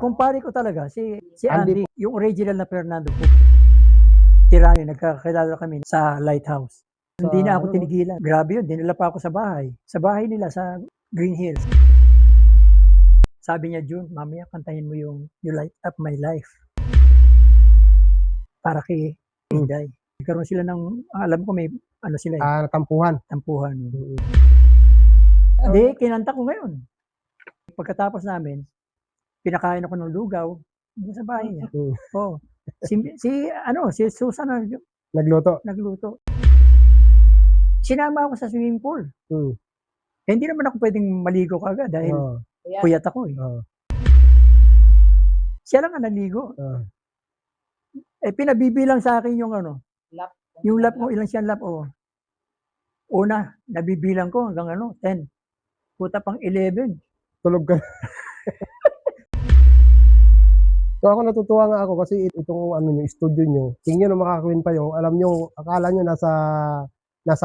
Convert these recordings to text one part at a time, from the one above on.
kumpare ko talaga si Andy Andy, yung original na Fernando po. Tirani, nagkakilala kami sa Lighthouse. Hindi na ako tinigilan. Grabe yun, dinala pa ako sa bahay. Sa bahay nila sa Green Hills. Sabi niya, June, mamaya kantahin mo yung You Light Up My Life. Para kay Inday. Nagkaroon sila ng, alam ko may ano sila tampuhan. tampuhan. Hindi, kinanta ko ngayon. Pagkatapos namin, pinakain ako ng lugaw doon sa bahay niya. Oh. Si Susan nagluto. Sinama ako sa swimming pool. Eh, hindi naman ako pwedeng maligo kagad dahil puyat ako eh. Siya lang ang naligo. Eh, pinabibilang sa akin yung yung lap ko, ilang siyang lap. Una, nabibilang ko hanggang 10. Puta pang 11. Tulog ka. So ako natutuwa nga ako kasi itong yung studio nyo, tingin nyo makakawin pa yung, alam nyo, akala nyo nasa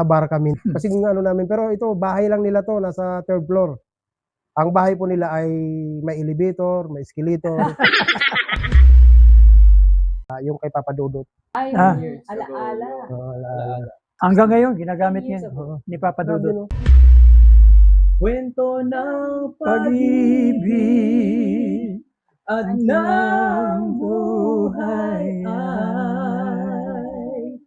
bar kami. Kasi yung namin, pero ito, bahay lang nila to, nasa 3rd floor. Ang bahay po nila ay may elevator, may escalator. Yung kay Papa Dudut. Ay, alaala. Hanggang ngayon, ginagamit niya ni Papa Dudut. Kwento ng pag-ibig at ng buhay ay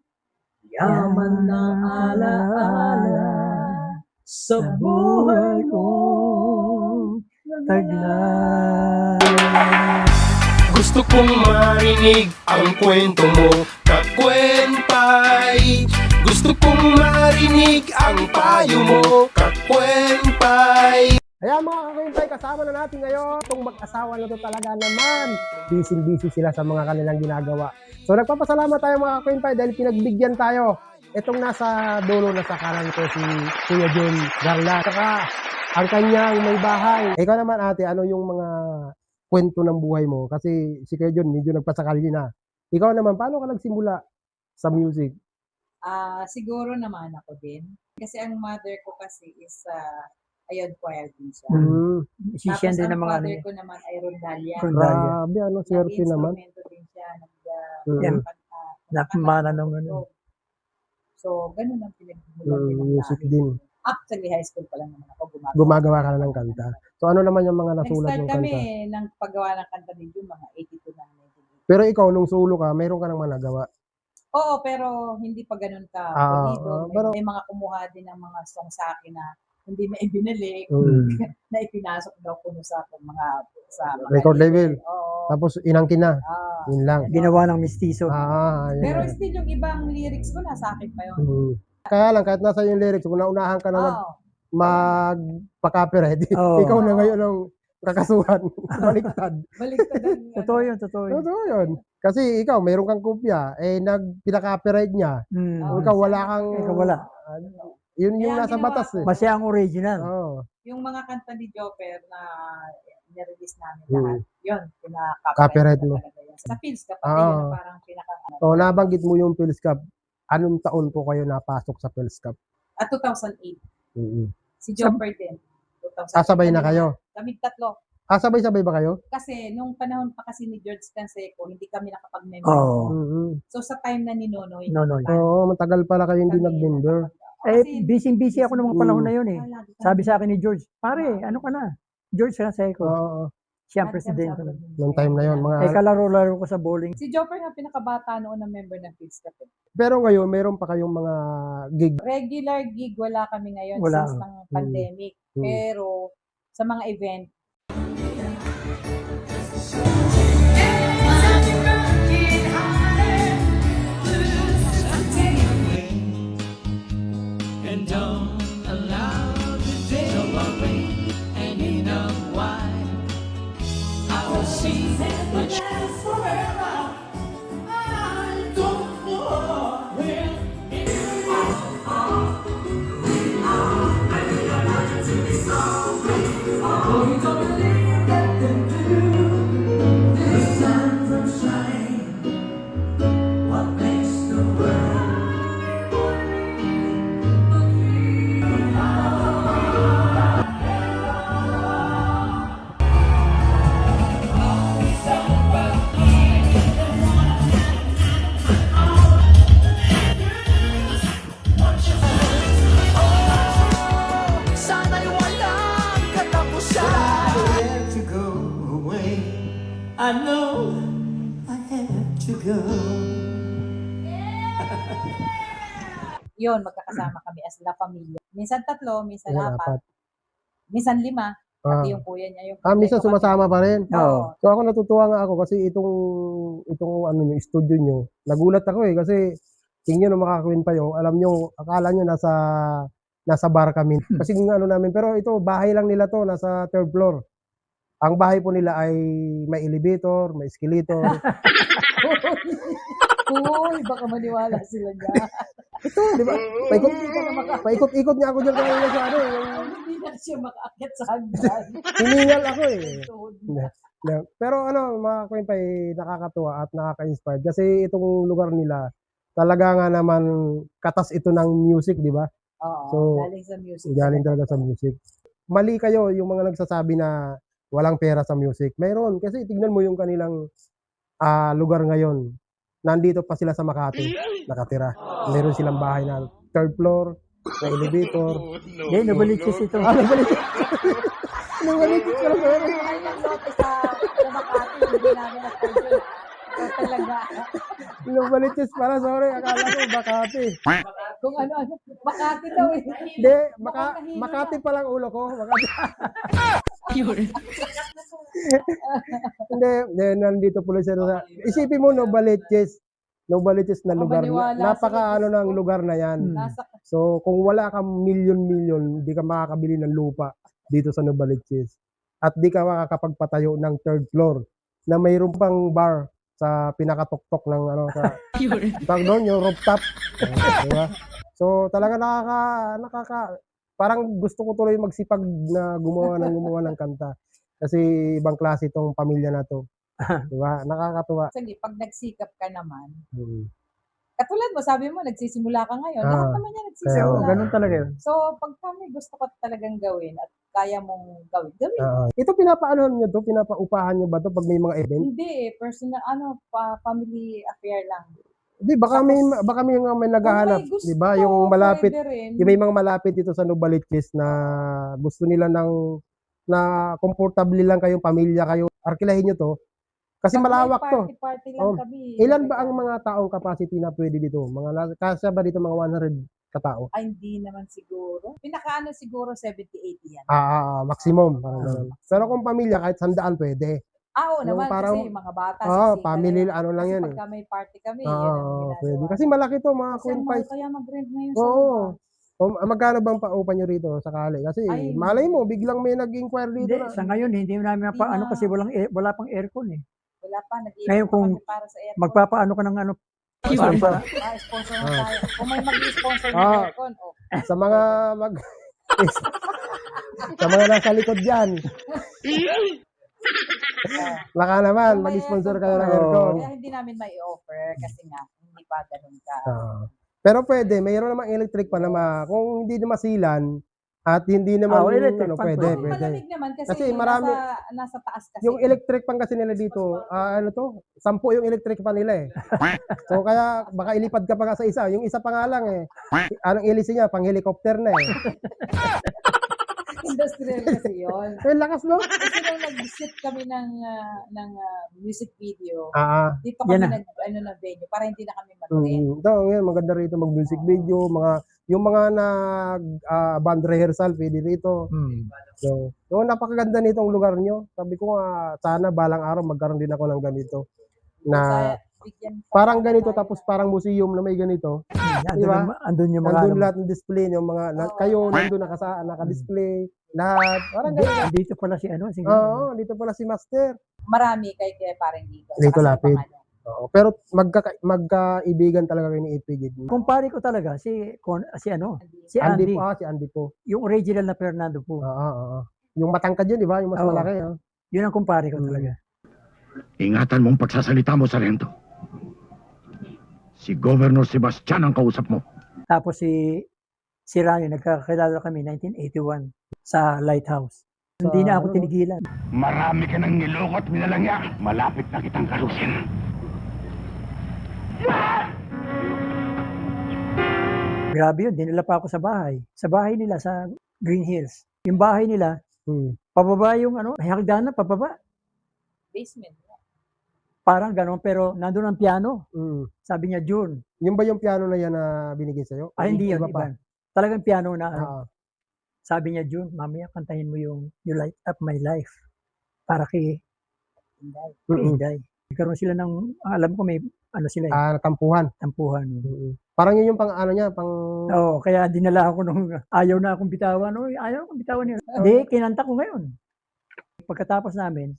yaman ng alaala sa buhay kong taglay. Gusto kong marinig ang kwento mo, Kakwentay. Gusto kong marinig ang payo mo, Kakwentay. Kaya mga kakwentay, kasama na natin ngayon itong mag-asawa na to talaga naman. Busy sila sa mga kanilang ginagawa. So nagpapasalamat tayo mga kakwentay dahil pinagbigyan tayo. Itong nasa dulo na sa kanan ko si Kuya John Garla. Saka ang kanyang may bahay. Ikaw naman ate, ano yung mga kwento ng buhay mo? Kasi si Kuya John medyo nagpasakalye na. Ikaw naman, paano ka nagsimula sa music? Siguro naman ako din. Kasi ang mother ko kasi is choir din siya. Musician din ng mga father ko naman ay Rondalia. Grabe, swerte naman. Nag-instrumento din siya. Napamana nung So, ganun ang pinag-mulan music din. Actually, high school pa lang naman ako Gumagawa ka na ng kanta. So ano naman yung mga nasulat Nag-start ng kanta? kami ng paggawa ng kanta din yung mga 82 na 98. Pero ikaw, nung solo ka, mayroon ka nang managawa. Oo, pero hindi pa ganun ka pulido. May mga kumuha din ng mga song sa akin na hindi na ibinalik, na ipinasok daw ko sa mga record label. Oo. Tapos inangkin na. Yun lang. ginawa ng mistiso. Pero still yung ibang lyrics ko nasa akin pa yun. Kaya lang, kahit nasa yung lyrics, kung naunahan ka na magpa-copyright, ikaw na ngayon ang kakasuhan. Baliktad. Totoo yun. Totoo yun. Kasi ikaw, mayroon kang kopya, pinaka-copyright niya. Ikaw wala kang... Ikaw wala. Yun yung nasa batas eh. Mas siya ang original. Yung mga kanta ni Joper na nirelease namin lahat, yun, Copyright mo. Sa Phils Cup, na parang pinaka... So, nabanggit mo yung Phils Cup. Anong taon po kayo napasok sa Phils Cup? 2008. Si Joper din. 2008. Sabay na kayo? Kami tatlo. Sabay-sabay ba kayo? Kasi nung panahon pa kasi ni George Canseco, hindi kami nakapag-member. So sa time na ni Nonoy. Matagal pala kayo hindi nag-member. Busy ako ng mga panahon na yun eh. Sabi sa akin ni George, pare, ano ka na? George Canseco. Siya ang presidente. Noong time na yun. Kalaro-laro ko sa bowling. Si Joper nga pinakabata noon na member ng Phils Cup. Pero ngayon, mayroon pa kayong mga gig? Regular gig, wala kami ngayon since ng pandemic. Pero sa mga event, and don't allow the day to away. And you know why? I will see that it lasts forever. I don't know when it you don't believe that they do. The sun from shine. What makes the world? I know I had to go. Yun, magkakasama kami as la pamilya. Minsan 3, minsan Yan, 4, minsan 5. Ah. Pati yung kuya niya, yung Minsan kompleto kami. sumasama pa rin. Oo. So ako natutuwa nga ako kasi itong ano nyo, studio nyo, nagulat ako eh kasi tingin nyo makakwin pa yung, alam nyo, akala nyo nasa bar kami. Kasi yung ano namin, pero ito, bahay lang nila to, nasa 3rd floor. Ang bahay po nila ay may elevator, may escalator. Uy, baka maniwala sila dyan. Ito, di ba? Paikot-ikot niya ako dyan kanina sa ano. Hindi na siya makaakyat sa hagdan. Hiningal ako eh. Tuhod Yeah. na. Yeah. Pero ano, mga kwenta eh, nakakatuwa at nakaka-inspired kasi itong lugar nila, talaga nga naman katas ito ng music, di ba? Oo, So, galing sa music. Galing talaga sa music. Mali kayo yung mga nagsasabi na walang pera sa music. Mayroon kasi tignan mo yung kanilang lugar ngayon. Nandito pa sila sa Makati, nakatira. Meron silang bahay na 3rd floor, na elevator. Hindi, Novaliches ito. Novaliches pala meron. Ay, naglote sa Makati, hindi namin na-schedule. So, talaga, Novaliches pala, sorry. Akala ko Makati. kung ano-ano, Makati daw eh. Hindi, Makati pa lang ulo ko. Makati. Hindi, nandito po siya sa... Isipin mo, Novaliches na lugar. maniwala Napaka sila, ano Diyos ng ko. lugar na yan. Nasa, So, kung wala kang milyon-milyon, hindi ka makakabili ng lupa dito sa Novaliches. At di ka makakapagpatayo ng 3rd floor na mayroon pang bar sa pinakatuktok ng ano sa tawag doon, yung rooftop. Diba? So, talaga parang gusto ko tuloy magsipag na gumawa ng kanta. Kasi ibang klase itong pamilya na to. Diba? Nakakatuwa. sige, pag nagsikap ka naman, Hmm. katulad mo, sabi mo, nagsisimula ka ngayon. Ah, Lahat naman yan Oo, nagsisimula. ganun talaga yun. So, pag kami gusto ko talagang gawin at kaya mong gawin. Ito pinapaanohan nyo to? Pinapaupahan nyo ba to pag may mga event? Hindi eh, personal, family affair lang. Hindi, baka may naghahanap, Kung may gusto, di ba? Yung malapit, pwede rin. yung may mga malapit dito sa Novaliches na gusto nila na komportable lang kayong pamilya kayo. Arkilahin nyo to. Kasi Pag may malawak to. Party lang Oh, kami. Ilan ba ang mga taong capacity na pwede dito? Kasya ba dito mga 100 katao? Ay, hindi naman siguro. Pinakaano siguro 70-80 yan. Maximum. Parang ganun. Pero kung pamilya, kahit 100 pwede. Oo yung naman, parang- kasi mga bata. Family, ano lang yan eh. Pagka may party kami, yan ang ginagawa. Pwede. Kasi malaki to, mga Kasi ang Queen mahal Pies. kaya mag-rent ngayon sa Oo. lugar. Magkano bang pa-open nyo rito sakali? Kasi Ay, malay mo, biglang may nag-inquire dito Hindi, na. sa ngayon, hindi namin na. mapaano kasi wala pang aircon eh. Wala pa, nag-iipon Ngayon, pa kung kami para sa aircon. Magpapaano ka ng ano, Sponsor na tayo. Kung may mag-sponsor ng Ah. aircon, Sa mga sa mga nasa likod dyan. Baka naman, Kung may mag-sponsor aircon kayo ng pa. aircon. Kaya hindi namin may offer kasi nga, hindi pa ganun ka. Pero pwede, mayroon namang electric pa kung hindi na masilan at hindi naman electric fan pwede, pwede. pwede. Malamig naman kasi, Kasi marami- nasa taas kasi. Yung electric pan kasi nila dito, 10 yung electric pan nila eh. So kaya baka ilipad ka pa nga sa isa. Yung isa pa nga lang eh. Anong ilisi niya? Pang helicopter na eh. Industrial kasi yun. Eh, lakas no? Kasi nung nag-shoot kami ng music video, dito Yan kami na venue para hindi na kami mag-rent. Ito, ngayon, maganda rito mag-music video, yung mga band rehearsal, pwede rito. So, napakaganda nitong lugar nyo. Sabi ko nga, sana balang araw magkaroon din ako ng ganito. Na parang ganito, tapos parang museum na may ganito. Diba? Andun yung mga Nandun lahat ng display, yung kayo nandun naka-display, lahat. Parang ganito. Dito pala si ano, Oo, dito pala si Master. Marami kay parang dito. Dito Saka sa lapit. ibang ano. Oo, pero magkaibigan talaga kayo ni APG. kumpare ko talaga si ano, si Andy Andy, po, si Andy po. yung original na Fernando po. Oo. Yung matangkad yun, di ba? Yung mas Oo. malaki. Yun ang kumpare ko talaga. Ingatan mong pagsasalita mo, Sargento. Si Governor Sebastian ang kausap mo. Tapos si Rani, nagkakilala kami 1981 sa Lighthouse. Hindi na ako tinigilan. Marami ka ng nilokot, minalangya. Malapit na kitang kalusin. Grabe yun, dinala pa ako sa bahay. Sa bahay nila sa Green Hills. Yung bahay nila, Hmm. pababa yung ano, may hagdanan pababa. Basement. Parang gano'n, pero nandun ang piano. Mm. Sabi niya, June. Yung ba yung piano na yan na binigay sa'yo? Ay, hindi yun, Iba pa? iba. Talagang piano na ano. Oo. Sabi niya, June, mamaya kantahin mo yung You Light Up My Life para kay Mm. Inday. Nagkaroon sila ng, alam ko may ano sila eh, Tampuhan. tampuhan. Parang yun yung pang ano niya, pang... Oo, kaya dinala ako nung ayaw na akong bitawan. Uy, ayaw akong bitawan yun. Hindi, kinanta ko ngayon. Pagkatapos namin,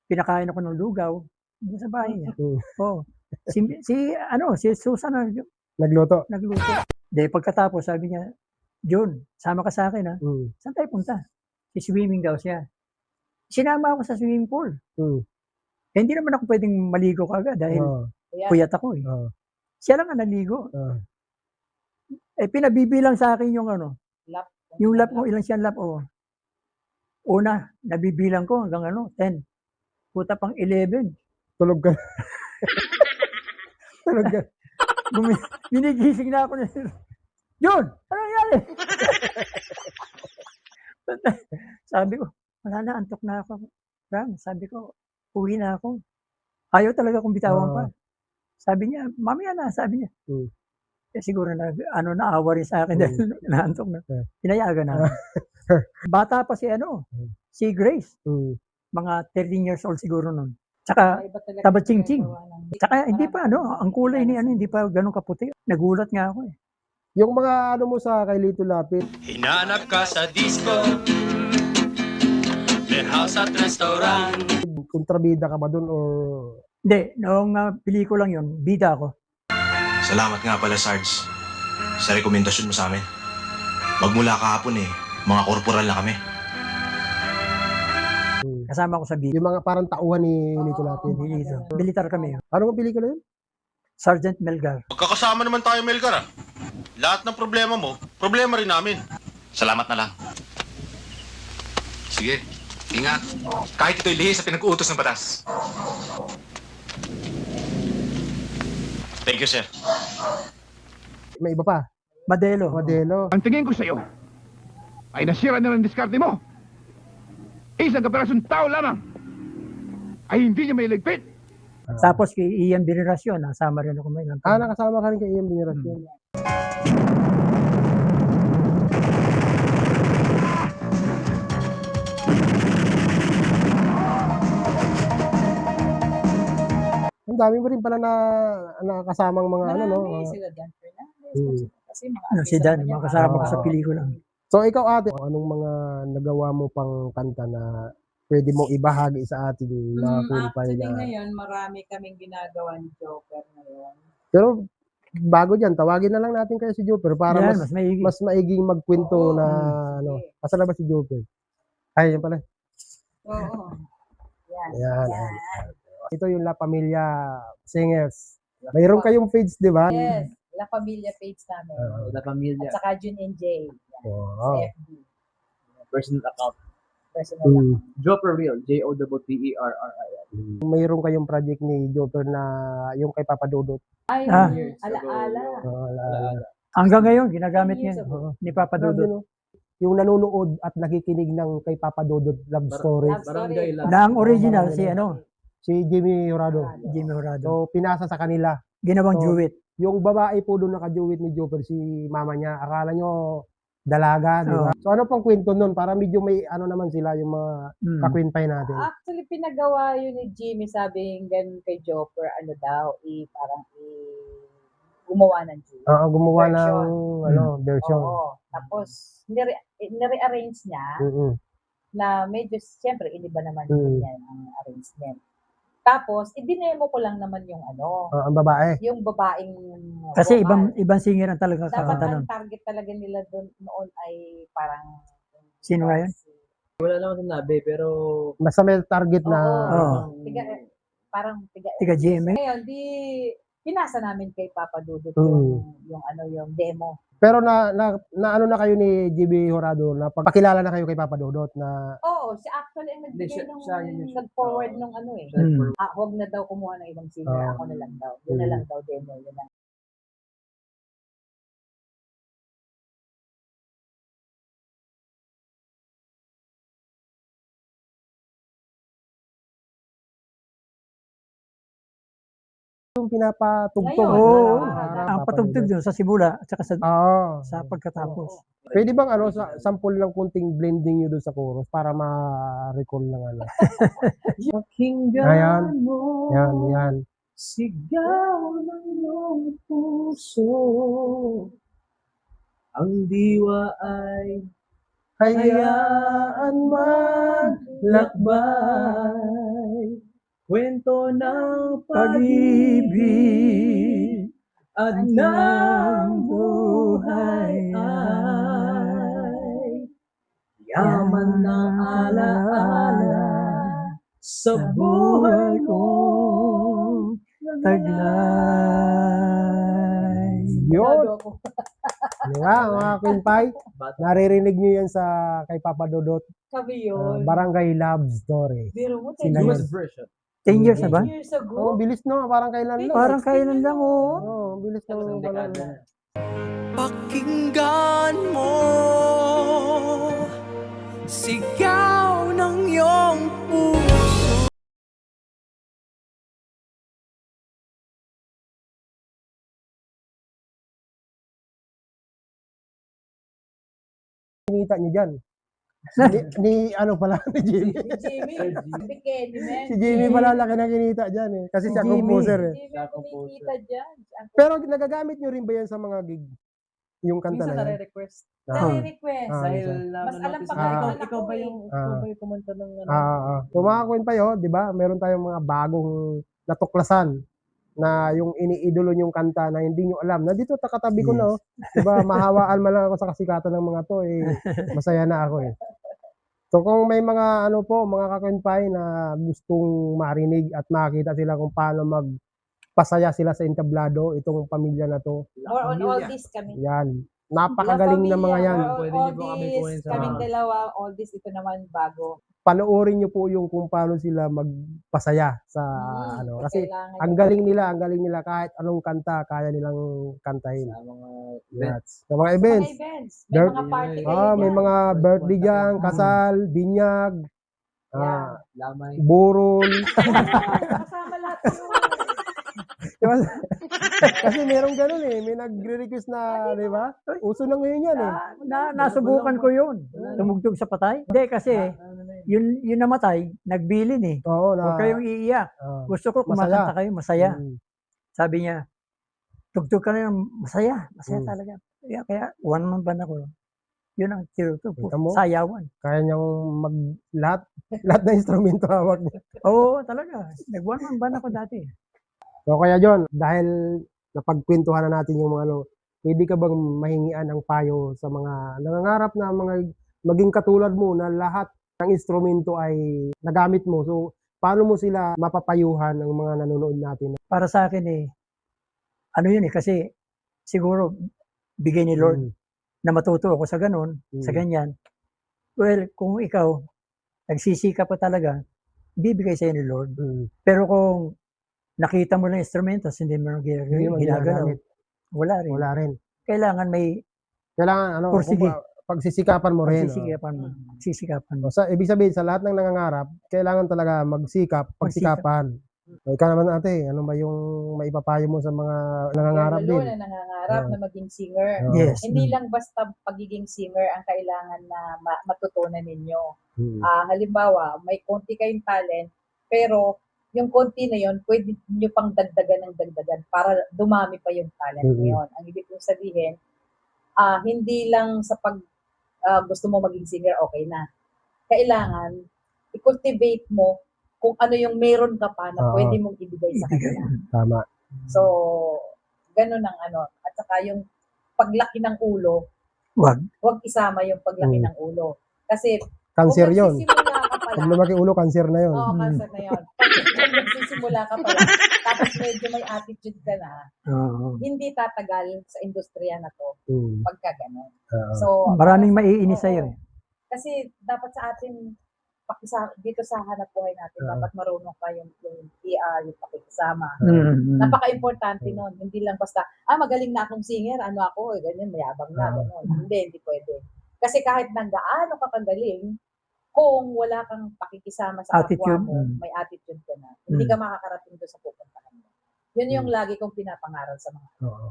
pinakain ako ng lugaw doon sa bahay niya. Mm. Oo. Si Susan na Nagluto. nagluto. Hindi, pagkatapos sabi niya, June, sama ka sa akin ha. Mm. Saan tayo punta? Swimming daw siya. Sinama ako sa swimming pool. Mm. Eh, hindi naman ako pwedeng maligo kagad dahil Oo. puyat ako eh. Oo. Siya lang ang naligo. Oo. Eh, pinabibilang sa akin yung ano, Lap. yung lap ko, ilan siyang lap, oh. Una, nabibilang ko hanggang 10. Puta pang 11. Tulog ka. Tulog ka. Ginigising na ako na, Jun, ano nangyari? Sabi ko, wala na, antok na ako. Ram, sabi ko, uwi na ako. Ayaw talaga kong bitawan pa. Sabi niya, mamaya na, sabi niya. Eh, siguro naawa rin sa akin dahil naantok na. Pinayagan na. Bata pa si Grace. Mga 13 years old siguro nun. Tsaka, tabatsing-tsing. Tsaka hindi pa ang kulay ni hindi pa ganun kaputi. Nagulat nga ako eh. Yung mga ano mo sa kay Lito Lapid, Hinanap ka sa disco, warehouse at restaurant. kontrabida ka ba dun or... Hindi, noong pelikulang yun, bida ako. Salamat nga pala, Sarge, sa rekomendasyon mo sa amin. Magmula kahapon mga korporal na kami. Kasama ko sa bida. Yung mga parang tauhan ni Lito Lapid. Militar kami. Ano bang pelikula yun? Sergeant Melgar. Magkakasama naman tayo, Melgar. Lahat ng problema mo, problema rin namin. Salamat na lang. Sige, ingat. Kahit ito'y lihis sa pinag-uutos ng batas. Thank you, sir. May iba pa. Modelo. Ang tingin ko sa'yo ay nasira na ng diskarte mo. Isang kaperasyon tao lamang ay hindi niya may ligpit. Tapos kay Ian Veneracion, nasama rin ako may Nakasama ka rin kay Ian Veneracion. Ang dami mo rin pala na nakasamang mga Marami sila Dan Fernandez. Kasi mga si artista Dan, naman yan, mga kasama ko parang- sa pelikula. So ikaw ate, anong mga nagawa mo pang kanta na pwede mong ibahagi sa ating mga kulpay Actually na... ngayon, marami kaming ginagawa ni Joker ngayon. Pero bago dyan, tawagin na lang natin kayo si Joker para Yan, mas maigi. mas maiging magkwento Oo. na Sige. Asan na ba si Joker? Ay, yan pala. Oo. Yan. Yan. Ito yung La Familia Singers. Mayroon kayong page, di ba? Yes. La Familia page namin. La Familia. At saka June and Jay. Yan. Sa Wow. FB. Personal account. Personal Mm. Joper Real. Joperril. Mayroon kayong project ni Joker na yung kay Papa Dudut. Ay, Ah. alaala. Hanggang ngayon, ginagamit 10 years niya ago. ni Papa Grabe, Dudut. no? Yung nanonood at nakikinig ng kay Papa Dudut love story. Love story. Na ang original, Si Jimmy Horado. Jimmy Horado. So, pinasa sa kanila. Ginawang So, duet. Yung babae po doon naka-duet ni Joker, si mama niya. Akala nyo dalaga, di ba? So, ano pang kwento nun? Para medyo may naman sila yung mga Mm. kakwintay natin. Actually, pinagawa yun ni Jimmy, sabing ganun kay Joker, parang gumawa ng duet. Gumawa Version. ng version. Oo. Tapos, nire-arrange niya Mm-mm. na medyo, siyempre, iniba naman Mm. niya ang arrangement. Tapos, idinemo ko lang naman yung Ang babae. yung babaeng Kasi vocal. ibang singer ang talaga Dapat kakanta ang nun. target talaga nila doon noon ay parang Sino nga yun? Wala naman sinabi, pero Basta may target na... Oo. Tiga GMA. Ngayon, pinasa namin kay Papa Dudut Mm. yung demo. Pero na kayo ni GB Horado na pagpakilala na kayo kay Papa Dudut na Oo, siya actually ang Hindi, nagbigay siya yun yung- nag-forward nung Mm. huwag na daw kumuha ng ibang singer, ako na lang daw. Yun na lang daw demo, yun na. Yung pinapatugtog. Ngayon, Oo, para ang patugtog doon sa simula at saka Oo. sa pagkatapos. Pwede bang sample ng kunting blending nyo doon sa chorus para ma-recall ng ano? Pakinggan Ayan. mo. Yan. Sigaw ng iyong puso. Ang diwa ay Hayaan maglakbay. Kwento ng Pag-ibig at ng buhay ay yaman ng alaala sa buhay mo. taglay. Yun. Ako. Di ba, mga Queen Pai? Naririnig nyo yan kay Papa Dodot. Kami yun. Barangay Love Story. Biro mo, Sila 10 yun. years, version. 10 years na ba? 10 years ago. Oh, bilis no, parang kailan lang. Parang kailan lang, oh. Oh, bilis Isang ng dekada. Pakinggan mo sigaw ng iyong puso. Kinita nyo dyan. Ni ano pala, ni Jimmy. Jimmy. Si Kenny, man. Si Jimmy pala laki na kinita dyan eh. Kasi siya Jimmy. composer eh. Jimmy ang kumikita dyan. Pero nagagamit nyo rin ba yan sa mga gig? Yung kanta Minsan na yan? nare-request. Nare-request. Ah, Dahil minsan. Mas alam nanonotice pa na nga ikaw, ikaw ikaw ba yung kumanta ng ano? So mga Queen Pai, di ba? Meron tayong mga bagong natuklasan na yung iniidolo yung kanta na hindi nyo alam. Nandito katabi ko na, oh. Di ba? Mahawaan man lang ako sa kasikatan ng mga to eh. Masaya na ako eh. So kung may mga ano po, mga ka-Queen Pai na gustong marinig at makita sila kung paano magpasaya sila sa entablado, itong pamilya na to. Or on all this kami. Yan. Napakagaling na mga yan. Or Pwede all niyo po kami this, kunin sa kaming mga- dalawa, all this, ito naman bago. Panoorin nyo po yung kung paano sila magpasaya sa ano. Kasi Kailangan ang galing nila kahit anong kanta kaya nilang kantahin. Sa mga Yes. Sa mga Sa events. mga events. May Dirt- mga party kayo May dyan. mga birthday dyan, kasal, binyag, Yeah. Lamay. burol. Kasama lahat yun. Kasi merong ganun eh. May nagre-request na, di ba? Uso na ngayon yan eh. Nasubukan ko yun. Tumugtog sa patay. Hindi kasi, yun namatay, nagbilin eh. Oo, Huwag kayong iiyak. ah, Gusto ko Masaya. kumakanta kayo, masaya. mm. Sabi niya, tugtog ka na yung masaya. Masaya Mm. talaga. Kaya one man band ako. Yun ang tinutug ko. Kita mo? Sayawan. Kaya niyang lahat na instrumento hawak niya. Oo, talaga. Nag-one man band ako dati. So kaya John, dahil napagkwentuhan na natin yung mga ano, pwede ka bang mahingian ang payo sa mga nangangarap na mga maging katulad mo na lahat ng instrumento ay nagamit mo. So paano mo sila mapapayuhan ng mga nanonood natin? Para sa akin eh, ano yun eh, kasi siguro bigay ni Lord Mm, na matuto ako sa ganun, sa Mm. ganyan. Well, kung ikaw, nagsisikap pa talaga, bibigay sa'yo ni Lord. mm. Pero kung nakita mo lang instrumentos, hindi mo Hindi mo ginagalaw, ginagamit. wala rin. Wala rin. Kailangan may Kailangan ano, Pursige. pagsisikapan mo rin. pagsisikapan mo. Sa ibig sabihin sa lahat ng nangangarap, kailangan talaga pagsikapan. O, ikaw naman ate, ano ba yung maipapayo mo sa mga nangangarap Lalo din? na nangangarap Ah. na maging singer. Oo. Yes. Hindi lang basta pagiging singer ang kailangan na matutunan ninyo. Mm. Halimbawa, may konti kayong talent, pero yung konti na yon pwede nyo pang dagdagan ng dagdagan para dumami pa yung talent na Mhm. yun. Ang ibig kong sabihin, hindi lang sa pag gusto mo maging singer, okay na. Kailangan, i-cultivate mo kung ano yung meron ka pa na Oo. pwede mong ibigay sa kanila. Tama. So, ganun ang ano. At saka yung paglaki ng ulo, Wag. huwag isama yung paglaki Mm. ng ulo. Kasi, Cancer kung yon. nagsisimula ka pa Pag lang, lumaki ulo, cancer na yon. oo, cancer na yun. Pag nagsisimula ka pa lang, tapos medyo may attitude ka na, Oo. hindi tatagal sa industriya na to Mm. pagka ganun. Oo. So, Maraming para sa- maiinis oo. sa'yo eh. Kasi dapat sa atin, dito sa hanap buhay natin, Oo. dapat marunong ka yung PR, yung pakikisama. Mm. Napaka-importante nun. Hindi lang basta, magaling na akong singer, ano ako, ganyan, mayabang na, gano'n. Hindi pwede. Kasi kahit nang gaano ka kagaling, kung wala kang pakikisama sa kapwa Attitude, mo, may attitude ka na, hindi ka makakarating doon sa pupuntahan mo. Yun yung lagi kong pinapangaral sa mga. Oo.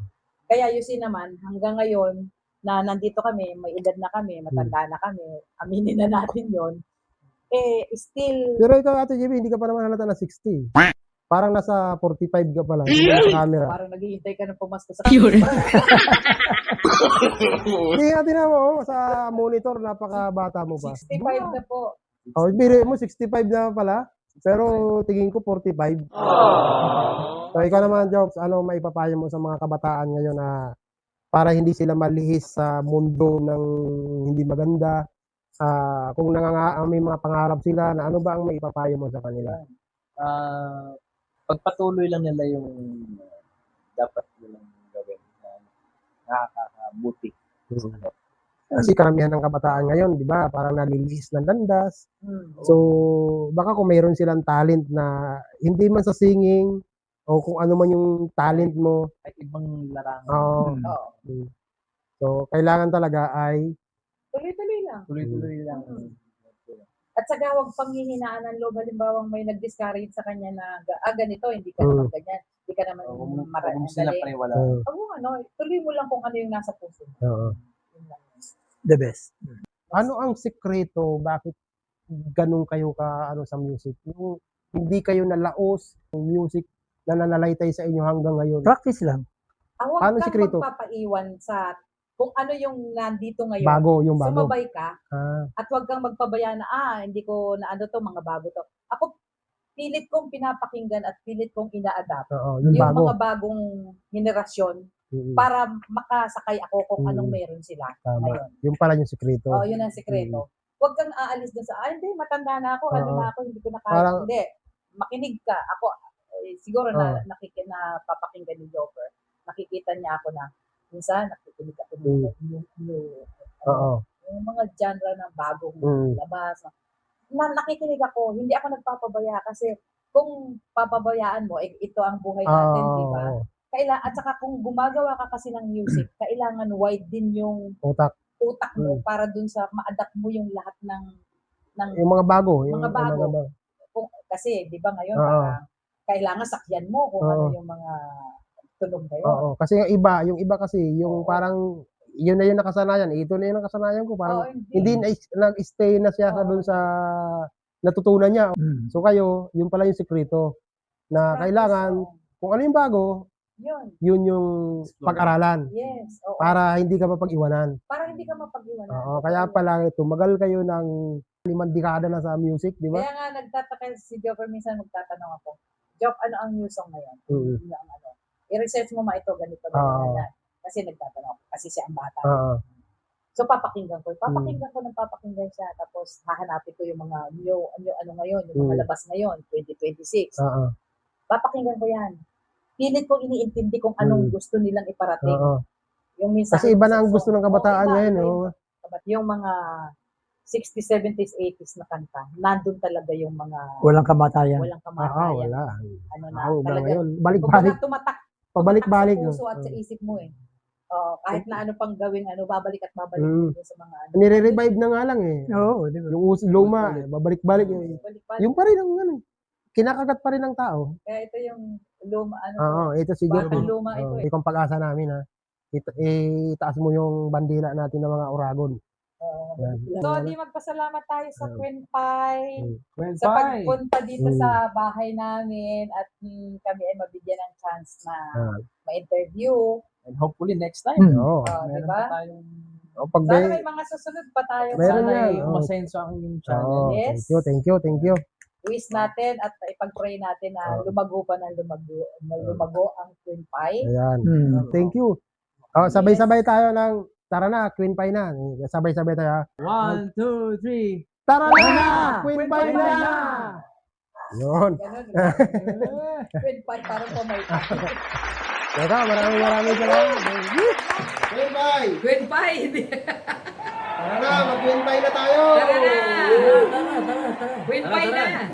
Kaya you see naman, hanggang ngayon, na nandito kami, may edad na kami, matanda na kami, aminin na natin yon still, Pero ikaw, Ate JB, hindi ka pa naman halata na 60. Parang nasa 45 ka pala sa camera. parang naghihintay ka ng pumasko sa kanila. Hindi natin na mo, sa monitor, napakabata mo pa. 65 na po. Oh, biro mo, 65 na pala. Pero tingin ko 45. So ikaw naman, Jobs, ano maipapayo mo sa mga kabataan ngayon na para hindi sila malihis sa mundo ng hindi maganda? Kung may mga pangarap sila, na ano ba ang maipapayo mo sa kanila? Pagpatuloy lang nila yung dapat nilang gawin na nakakabuti. Kasi karamihan ng kabataan ngayon, di ba, parang nalilihis ng landas. Hmm. So, baka kung mayroon silang talent na hindi man sa singing o kung ano man yung talent mo, Kahit ibang larangan. oo. Oo. So, kailangan talaga ay Tuloy-tuloy lang. Tuloy-tuloy lang. At saka huwag panghihinaan ng loob. Halimbawa may nag-discourage sa kanya na, ganito, hindi ka naman ganyan. Hindi ka naman Huwag mo sila madali. paniwala. Huwag mo tuloy mo lang kung ano yung nasa puso mo. oo. Yun lang. The best. Ano ang sekreto? Bakit ganun kayo ka ano sa music? Yung hindi kayo nalaos yung music na nanalaitay sa inyo hanggang ngayon. Practice lang. Huwag Ano kang sikreto? magpapaiwan sa kung ano yung nandito ngayon. Bago, yung bago. Sumabay ka at huwag kang magpabaya na, hindi ko na to, mga bago to. Ako, pilit kong pinapakinggan at pilit kong ina-adapt Oo, yung yung bago. mga bagong henerasyon para makasakay ako kung anong meron sila Tama. ngayon. Yung pala yung sekreto. Oh, yun ang sikreto. Huwag kang aalis dun sa, hindi, matanda na ako, ano Oo. na ako, hindi ko na kaya. Parang- Hindi, makinig ka. Ako, siguro Oo. na papakinggan ni Joker. Nakikita niya ako na, minsan, nakikinig ako Oo. yung mga genre ng bagong labas. Nakikinig ako, hindi ako nagpapabaya kasi kung papabayaan mo, ito ang buhay natin, di ba? At saka kung gumagawa ka kasi ng music, kailangan wide din yung Utak. utak mo para dun sa ma-adapt mo yung lahat ng Yung mga bago. Mga bago. Kasi, di ba ngayon, Oo. parang kailangan sakyan mo kung ano Oo. yung mga tunog na yun. Oo. Kasi yung iba kasi, yung parang, yun na yung nakasanayan. Ito na yung nakasanayan ko. Parang, Oo, hindi nag-stay na siya Oo. doon sa natutunan niya. Mm. So kayo, yun pala yung sekreto. Na kailangan, kung ano yung bago, Yun. yun yung pag-aralan. Yes. Oo. Para hindi ka mapag-iwanan. Para hindi ka mapag-iwanan. Oo. Kaya pala, tumagal kayo ng 5 dekada na sa music, di ba? Kaya nga, nagtataka si Joker, minsan magtatanong ako, Joke, ano ang news song ngayon? Mm. Ano ang ano? I-research mo ito, ganito, Oo. ganyan. Kasi nagtatanong ako, kasi siya ang bata. Oo. So, papakinggan ko ng papakinggan siya. Tapos, hahanapin ko yung mga ano ngayon, yung mga labas ngayon, 2026. Oo. Papakinggan ko yan. Pilit kong iniintindi kung anong gusto nilang iparating. Oo. Yung minsan, Kasi iba na ang gusto ng kabataan ngayon. iba. Oh. Yung mga 60s, 70s, 80s na kanta, nandun talaga yung mga Walang kamatayan. walang kamatayan. Wala. Ano na, Iba talaga. ngayon. Balik-balik. Kumbaga, tumatak Pabalik-balik. sa puso at sa isip mo eh. Kahit na ano pang gawin, babalik at babalik Mm. mo sa mga ano. Nire-revive na nga lang eh. Oo, di ba? Yung luma, babalik-balik. Balik-balik. Yung pa rin ang ano, kinakagat pa rin ng tao. Kaya ito yung luma, Oo, ito si Joker. batang luma ito eh. Ito ang pag-asa namin ha. Itaas mo yung bandila natin ng mga Oragon. Yan. So, di magpasalamat tayo sa Queen Pai Well, sa bye. pagpunta dito sa bahay namin at kami ay mabigyan ng chance na ma-interview. And hopefully next time, Mm. Oo. meron Diba? pa tayong Pag Sana may mga susunod pa tayo. Meron sana yan, ay oo. umasenso ang inyong channel. Oo, Yes. thank you. Wish natin at ipag-pray natin na lumago pa ng lumago ang Queen Pai. Ayan. Mm. Thank you. Sabay-sabay tayo ng, tara na, Queen Pai na. Sabay-sabay tayo. 1, 2, 3. Tara na! Queen Pai na! Yun. Ganun. Queen Pai, parang po may Teka, maraming salamat. Queen Pai! Queen Pai! Tara na, mag-Queen Pai na tayo! Tara na! Queen Pai na!